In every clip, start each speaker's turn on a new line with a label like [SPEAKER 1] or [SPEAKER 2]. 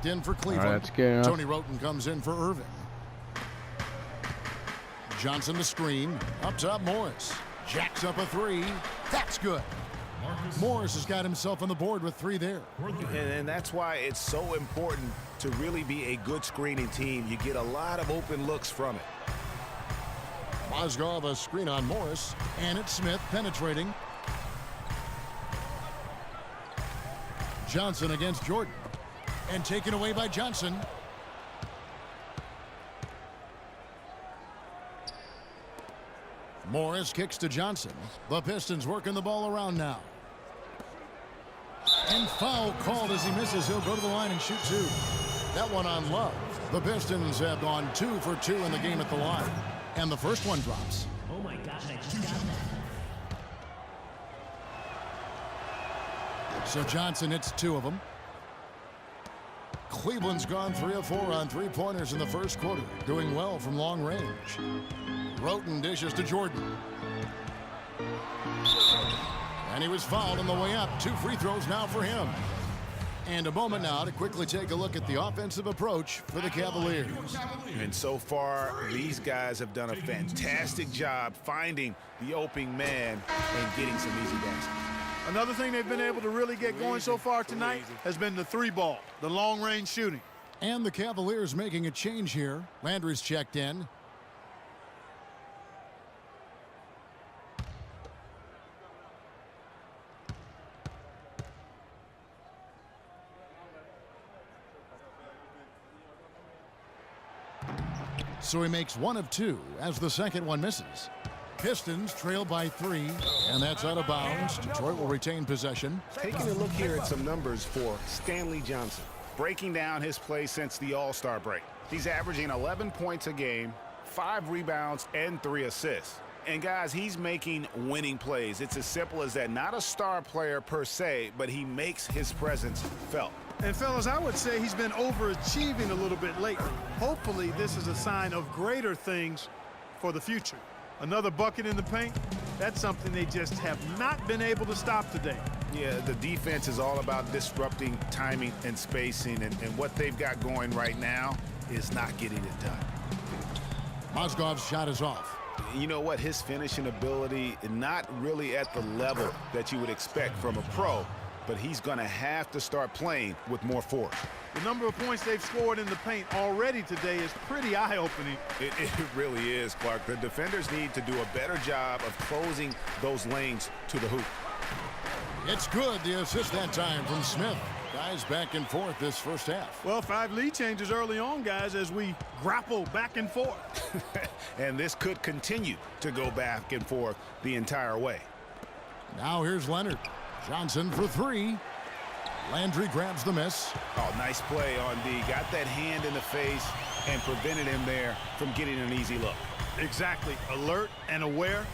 [SPEAKER 1] In for Cleveland.
[SPEAKER 2] All right, that's good enough.
[SPEAKER 1] Tony Roten comes in for Irving. Johnson to screen. Up top, Morris. Jacks up a three. That's good. Morris has got himself on the board with 3 there.
[SPEAKER 3] And that's why it's so important to really be a good screening team. You get a lot of open looks from it.
[SPEAKER 1] Mozgov a screen on Morris. And it's Smith penetrating. Johnson against Jordan. And taken away by Johnson. Morris kicks to Johnson. The Pistons working the ball around now. And foul called as he misses. He'll go to the line and shoot 2. That one on Love. The Pistons have gone 2 for 2 in the game at the line. And the first one drops.
[SPEAKER 4] Oh my gosh, I just got that.
[SPEAKER 1] So Johnson hits 2 of them. Cleveland's gone 3 of 4 on 3-pointers in the first quarter. Doing well from long range. Roten dishes to Jordan. And he was fouled on the way up. 2 free throws now for him. And a moment now to quickly take a look at the offensive approach for the Cavaliers.
[SPEAKER 3] And so far, these guys have done a fantastic job finding the opening man and getting some easy baskets.
[SPEAKER 5] Another thing they've been able to really get going so far tonight has been the 3-ball, the long-range shooting.
[SPEAKER 1] And the Cavaliers making a change here. Landry's checked in. So he makes 1 of 2 as the second one misses. Pistons trail by 3, and that's out of bounds. Detroit will retain possession.
[SPEAKER 3] Taking a look here at some numbers for Stanley Johnson. Breaking down his play since the All-Star break. He's averaging 11 points a game, 5 rebounds, and 3 assists. And guys, he's making winning plays. It's as simple as that. Not a star player per se, but he makes his presence felt.
[SPEAKER 5] And fellas, I would say he's been overachieving a little bit lately. Hopefully this is a sign of greater things for the future. Another bucket in the paint, that's something they just have not been able to stop today.
[SPEAKER 3] Yeah, the defense is all about disrupting timing and spacing, and what they've got going right now is not getting it done.
[SPEAKER 1] Mozgov's shot is off.
[SPEAKER 3] You know what? His finishing ability, not really at the level that you would expect from a pro, but he's going to have to start playing with more force.
[SPEAKER 5] The number of points they've scored in the paint already today is pretty eye-opening.
[SPEAKER 3] It really is, Clark. The defenders need to do a better job of closing those lanes to the hoop.
[SPEAKER 1] It's good. The assist that time from Smith. Guys back and forth this first half.
[SPEAKER 5] Well, 5 lead changes early on, guys, as we grapple back and forth.
[SPEAKER 3] And this could continue to go back and forth the entire way.
[SPEAKER 1] Now here's Leonard. Johnson for 3. Landry grabs the miss.
[SPEAKER 3] Oh, nice play on D. Got that hand in the face and prevented him there from getting an easy look.
[SPEAKER 5] Exactly. Alert and aware.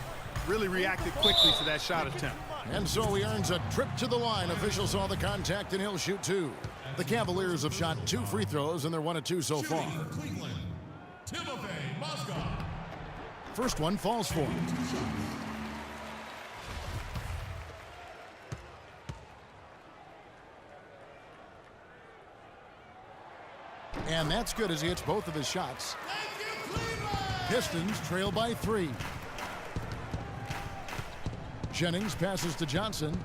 [SPEAKER 5] Really reacted quickly to that shot attempt.
[SPEAKER 1] And so he earns a trip to the line. Officials saw the contact, and he'll shoot 2. The Cavaliers have shot 2 free throws, and they're 1 of 2 so far. First one falls for him. And that's good as he hits both of his shots. Pistons trail by 3. Jennings passes to Johnson.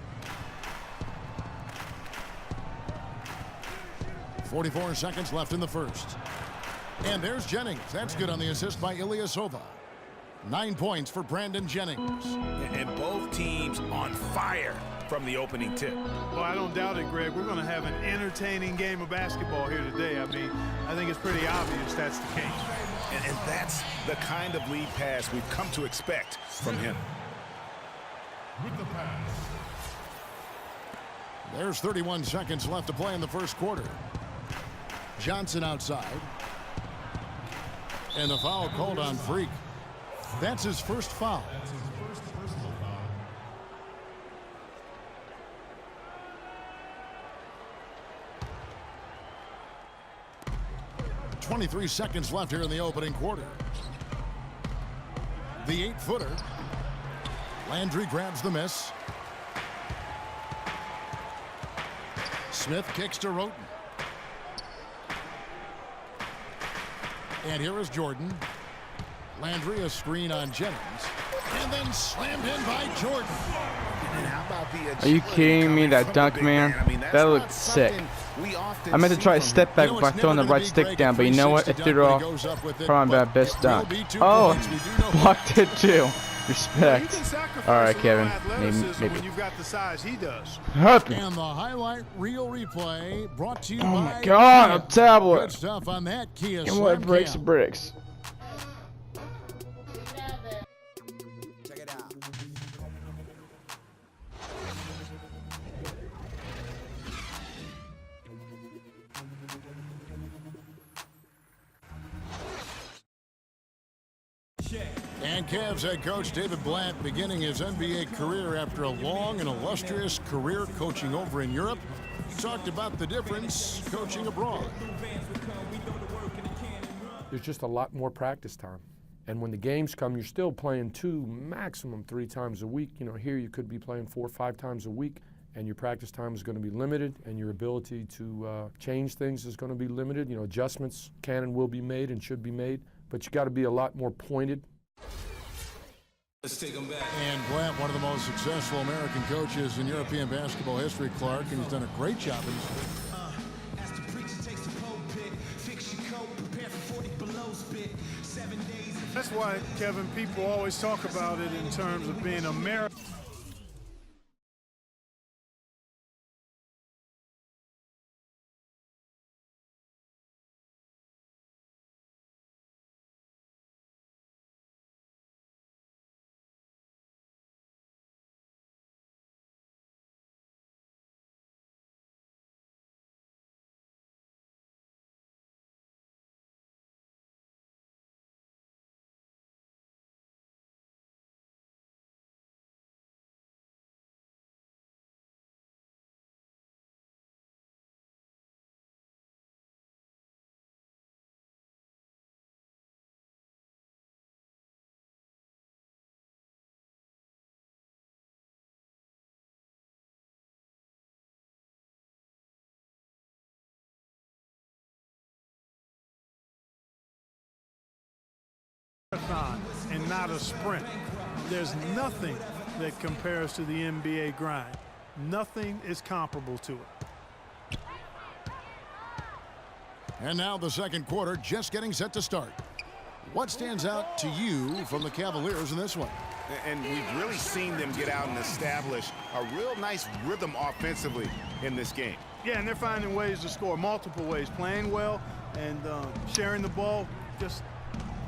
[SPEAKER 1] 44 seconds left in the first. And there's Jennings. That's good on the assist by Ilyasova. 9 points for Brandon Jennings.
[SPEAKER 3] And both teams on fire from the opening tip.
[SPEAKER 5] Well, I don't doubt it, Greg. We're going to have an entertaining game of basketball here today. I mean, I think it's pretty obvious that's the case.
[SPEAKER 3] And that's the kind of lead pass we've come to expect from him.
[SPEAKER 6] With the pass.
[SPEAKER 1] There's 31 seconds left to play in the first quarter. Johnson outside. And the foul called on Freak. That's his first foul.
[SPEAKER 6] That's his first personal foul.
[SPEAKER 1] 23 seconds left here in the opening quarter. The 8-footer. Landry grabs the miss. Smith kicks to Roten. And here is Jordan. Landry, a screen on Jennings. And then slammed in by Jordan.
[SPEAKER 3] And how about the
[SPEAKER 2] Are you
[SPEAKER 3] agility
[SPEAKER 2] kidding me?
[SPEAKER 3] coming
[SPEAKER 2] That
[SPEAKER 3] from
[SPEAKER 2] dunk,
[SPEAKER 3] the big
[SPEAKER 2] man.
[SPEAKER 3] I mean, that's
[SPEAKER 2] That
[SPEAKER 3] not
[SPEAKER 2] looked sick.
[SPEAKER 3] something we often
[SPEAKER 2] I meant to
[SPEAKER 3] see
[SPEAKER 2] try to
[SPEAKER 3] from
[SPEAKER 2] step
[SPEAKER 3] him.
[SPEAKER 2] back
[SPEAKER 1] You know,
[SPEAKER 2] by
[SPEAKER 1] it's
[SPEAKER 2] throwing the
[SPEAKER 1] never
[SPEAKER 2] right
[SPEAKER 1] gonna be
[SPEAKER 2] stick
[SPEAKER 1] great
[SPEAKER 2] down,
[SPEAKER 1] at
[SPEAKER 2] but you know what?
[SPEAKER 1] 360
[SPEAKER 2] It threw it
[SPEAKER 1] dunk when he
[SPEAKER 2] off.
[SPEAKER 1] goes up with it,
[SPEAKER 2] Probably my
[SPEAKER 1] but
[SPEAKER 2] best
[SPEAKER 1] it will
[SPEAKER 2] dunk.
[SPEAKER 1] be 2
[SPEAKER 2] Oh,
[SPEAKER 1] points. We do know
[SPEAKER 2] blocked it too.
[SPEAKER 5] You
[SPEAKER 2] Respect.
[SPEAKER 5] can sacrifice
[SPEAKER 2] All right,
[SPEAKER 5] a little
[SPEAKER 2] Kevin.
[SPEAKER 5] athleticism
[SPEAKER 2] Maybe.
[SPEAKER 5] when you've got the size he does.
[SPEAKER 2] Happy.
[SPEAKER 1] And the highlight reel replay brought to you
[SPEAKER 2] Oh
[SPEAKER 1] by
[SPEAKER 2] my God,
[SPEAKER 1] Kia.
[SPEAKER 2] a tablet.
[SPEAKER 1] Good stuff on that Kia
[SPEAKER 2] And what
[SPEAKER 1] Slam
[SPEAKER 2] breaks
[SPEAKER 1] Cam.
[SPEAKER 2] bricks.
[SPEAKER 4] Check it out.
[SPEAKER 1] And Cavs head coach David Blatt beginning his NBA career after a long and illustrious career coaching over in Europe. He talked about the difference coaching abroad.
[SPEAKER 7] There's just a lot more practice time. And when the games come, you're still playing 2, maximum 3 times a week. You know, here you could be playing 4 or 5 times a week, and your practice time is going to be limited, and your ability to change things is going to be limited. You know, adjustments can and will be made and should be made, but you got to be a lot more pointed.
[SPEAKER 8] Let's take them back.
[SPEAKER 1] And Blatt, one of the most successful American coaches in European basketball history, Clark, and he's done a great job.
[SPEAKER 8] As the preacher takes the pulpit, fix your coat, prepare for 40 below spit. 7 days.
[SPEAKER 5] That's why, Kevin, people always talk about it in terms of being American. And not a sprint. There's nothing that compares to the NBA grind. Nothing is comparable to it.
[SPEAKER 1] And now the second quarter just getting set to start. What stands out to you from the Cavaliers in this one?
[SPEAKER 3] And we've really seen them get out and establish a real nice rhythm offensively in this game.
[SPEAKER 5] Yeah, and they're finding ways to score multiple ways, playing well and sharing the ball, just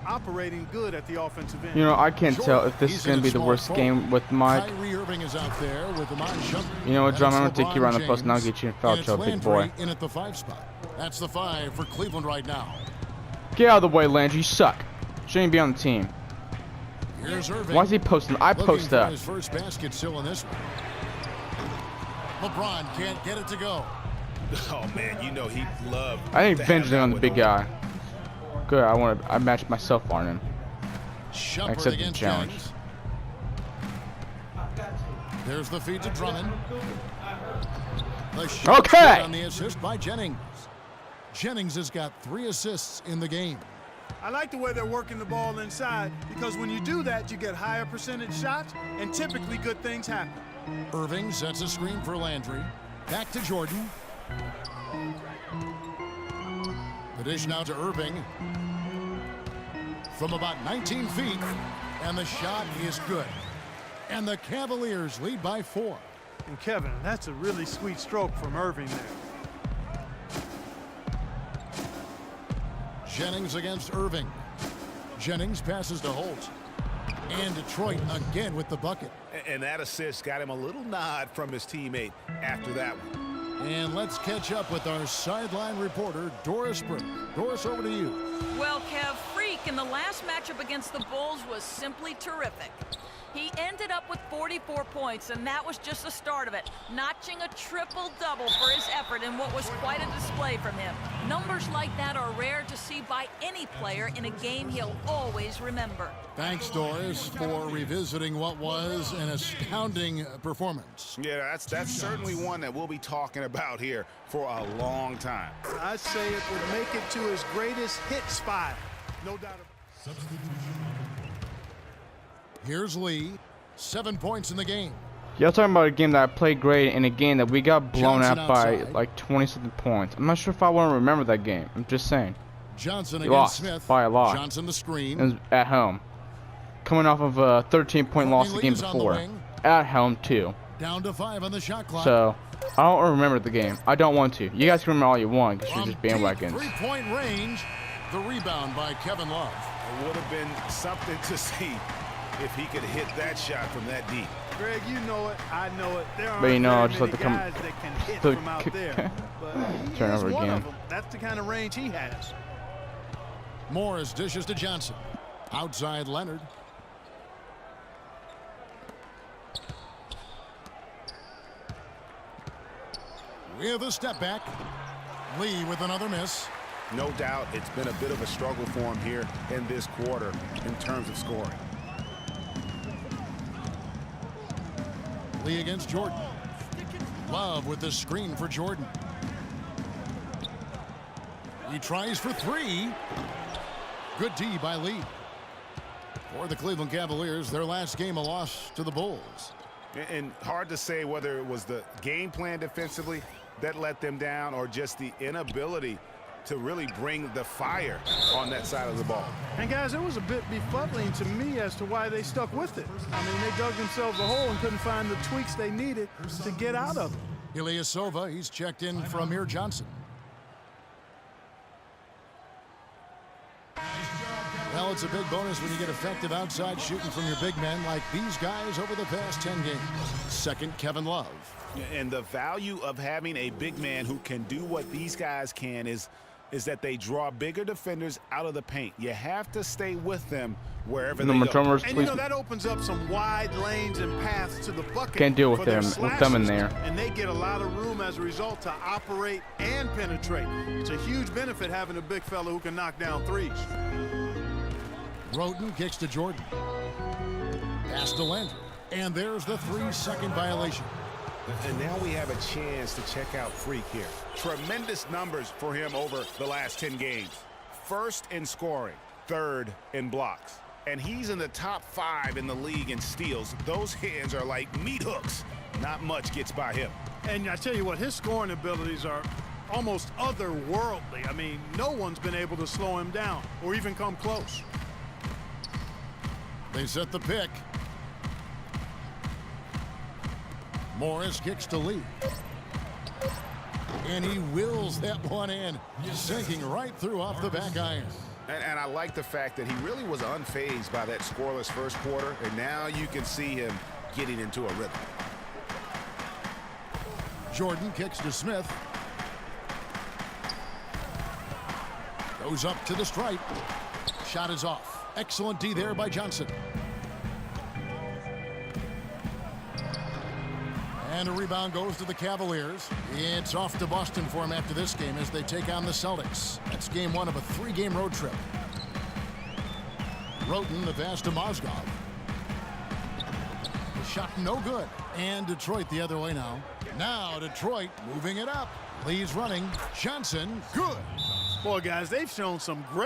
[SPEAKER 5] operating good at the offensive end.
[SPEAKER 2] You know, I can't tell if this
[SPEAKER 1] He's
[SPEAKER 2] is going
[SPEAKER 1] in
[SPEAKER 2] to be
[SPEAKER 1] a
[SPEAKER 2] the
[SPEAKER 1] small
[SPEAKER 2] worst
[SPEAKER 1] forward.
[SPEAKER 2] game with Mike.
[SPEAKER 1] Kyrie Irving is out there with Iman Shumpert.
[SPEAKER 2] You know what, John? I'm going to take you
[SPEAKER 1] LeBron
[SPEAKER 2] around the post and I'll
[SPEAKER 1] James.
[SPEAKER 2] get you in foul
[SPEAKER 1] And it's
[SPEAKER 2] trouble, big
[SPEAKER 1] Landry
[SPEAKER 2] boy.
[SPEAKER 1] in at the 5 spot. That's the 5 for Cleveland right now.
[SPEAKER 2] Get out of the way, Landry. You suck. Shouldn't be on the team.
[SPEAKER 1] Here's Irving.
[SPEAKER 2] Why is he posting? I
[SPEAKER 1] Looking
[SPEAKER 2] post
[SPEAKER 1] for
[SPEAKER 2] up.
[SPEAKER 1] his first basket still in this one. LeBron can't get it to go.
[SPEAKER 3] Oh, man, you know he'd love
[SPEAKER 2] I think
[SPEAKER 3] to have
[SPEAKER 2] Ben's
[SPEAKER 3] that
[SPEAKER 2] on the
[SPEAKER 3] one
[SPEAKER 2] big
[SPEAKER 3] on.
[SPEAKER 2] guy. Good. I matched myself on him.
[SPEAKER 1] Shumpert
[SPEAKER 2] Accept the
[SPEAKER 1] against
[SPEAKER 2] challenge.
[SPEAKER 1] Jennings. There's the feed to Drummond. The shot
[SPEAKER 2] Okay.
[SPEAKER 1] on the assist by Jennings. Jennings has got 3 assists in the game.
[SPEAKER 5] I like the way they're working the ball inside, because when you do that, you get higher percentage shots, and typically good things happen.
[SPEAKER 1] Irving sets a screen for Landry. Back to Jordan. The dish now to Irving. From about 19 feet, and the shot is good. And the Cavaliers lead by 4.
[SPEAKER 5] And Kevin, that's a really sweet stroke from Irving there.
[SPEAKER 1] Jennings against Irving. Jennings passes to Holt. And Detroit again with the bucket.
[SPEAKER 3] And that assist got him a little nod from his teammate after that one.
[SPEAKER 1] And let's catch up with our sideline reporter, Doris Burke. Doris, over to you.
[SPEAKER 9] Well, Kev, Freak in the last matchup against the Bulls was simply terrific. He ended up with 44 points, and that was just the start of it, notching a triple-double for his effort in what was quite a display from him. Numbers like that are rare to see by any player in a game he'll always remember.
[SPEAKER 1] Thanks, Doris, for revisiting what was an astounding performance.
[SPEAKER 3] Yeah, that's certainly one that we'll be talking about here for a long time.
[SPEAKER 5] I'd say it would make it to his greatest hit spot No doubt.
[SPEAKER 6] Substitution on the court.
[SPEAKER 1] Here's Lee. 7 points in the game.
[SPEAKER 2] Y'all talking about a game that I played great and a game that we got blown
[SPEAKER 1] Johnson
[SPEAKER 2] out by
[SPEAKER 1] outside.
[SPEAKER 2] like 20-something points. I'm not sure if I want to remember that game. I'm just saying.
[SPEAKER 1] Johnson
[SPEAKER 2] We
[SPEAKER 1] against
[SPEAKER 2] lost
[SPEAKER 1] Smith.
[SPEAKER 2] by a lot.
[SPEAKER 1] Johnson the screen.
[SPEAKER 2] It was at home. Coming off of a 13-point loss the game
[SPEAKER 1] Lee's on the
[SPEAKER 2] before.
[SPEAKER 1] wing.
[SPEAKER 2] At home, too.
[SPEAKER 1] Down to 5 on the shot clock.
[SPEAKER 2] So, I don't remember the game. I don't want to. You guys can remember all you want because you're
[SPEAKER 1] From
[SPEAKER 2] just
[SPEAKER 1] deep
[SPEAKER 2] bandwagons.
[SPEAKER 1] three-point range. The rebound by Kevin Love.
[SPEAKER 3] It would have been something to see if he could hit that shot from that deep.
[SPEAKER 5] Greg, you know it. I know it. There
[SPEAKER 2] But you
[SPEAKER 5] aren't
[SPEAKER 2] know,
[SPEAKER 5] very
[SPEAKER 2] just
[SPEAKER 5] many
[SPEAKER 2] let the come-
[SPEAKER 5] guys that can hit
[SPEAKER 2] the
[SPEAKER 5] from out
[SPEAKER 2] kick-
[SPEAKER 5] there. But he
[SPEAKER 2] Turn
[SPEAKER 5] is
[SPEAKER 2] over
[SPEAKER 5] one
[SPEAKER 2] again.
[SPEAKER 5] of them. That's the kind of range he has.
[SPEAKER 1] Morris dishes to Johnson. Outside Leonard. With a step back. Lee with another miss.
[SPEAKER 3] No doubt it's been a bit of a struggle for him here in this quarter in terms of scoring.
[SPEAKER 1] Lee against Jordan. Love with the screen for Jordan. He tries for 3. Good D by Lee. For the Cleveland Cavaliers, their last game a loss to the Bulls.
[SPEAKER 3] And hard to say whether it was the game plan defensively that let them down or just the inability to really bring the fire on that side of the ball.
[SPEAKER 5] And guys, it was a bit befuddling to me as to why they stuck with it. I mean, they dug themselves a hole and couldn't find the tweaks they needed to get out of it.
[SPEAKER 1] Ilyasova, he's checked in for Amir Johnson. Well, it's a big bonus when you get effective outside shooting from your big men like these guys over the past 10 games. Second, Kevin Love.
[SPEAKER 3] And the value of having a big man who can do what these guys can is that they draw bigger defenders out of the paint. You have to stay with them wherever they go.
[SPEAKER 2] Turnovers,
[SPEAKER 5] And
[SPEAKER 2] please.
[SPEAKER 5] you know, that opens up some wide lanes and paths to the bucket.
[SPEAKER 2] Can't deal with
[SPEAKER 5] for their
[SPEAKER 2] them in
[SPEAKER 5] slashers,
[SPEAKER 2] there.
[SPEAKER 5] And they get a lot of room as a result to operate and penetrate. It's a huge benefit having a big fella who can knock down threes.
[SPEAKER 1] Roten kicks to Jordan. Pass to Landry. And there's the 3-second violation.
[SPEAKER 3] And now we have a chance to check out Freak here. Tremendous numbers for him over the last 10 games. First in scoring, third in blocks. And he's in the top 5 in the league in steals. Those hands are like meat hooks. Not much gets by him.
[SPEAKER 5] And I tell you what, his scoring abilities are almost otherworldly. I mean, no one's been able to slow him down or even come close.
[SPEAKER 1] They set the pick. Morris kicks to Lee. And he wills that one in, sinking right through off the back iron.
[SPEAKER 3] And I like the fact that he really was unfazed by that scoreless first quarter, and now you can see him getting into a rhythm.
[SPEAKER 1] Jordan kicks to Smith. Goes up to the stripe. Shot is off. Excellent D there by Johnson. And a rebound goes to the Cavaliers. It's off to Boston for them after this game as they take on the Celtics. That's game 1 of a 3-game road trip. Roten, the pass to Mozgov. The shot no good. And Detroit the other way now. Now Detroit moving it up. Lee's running. Johnson, good.
[SPEAKER 5] Boy, guys, they've shown some great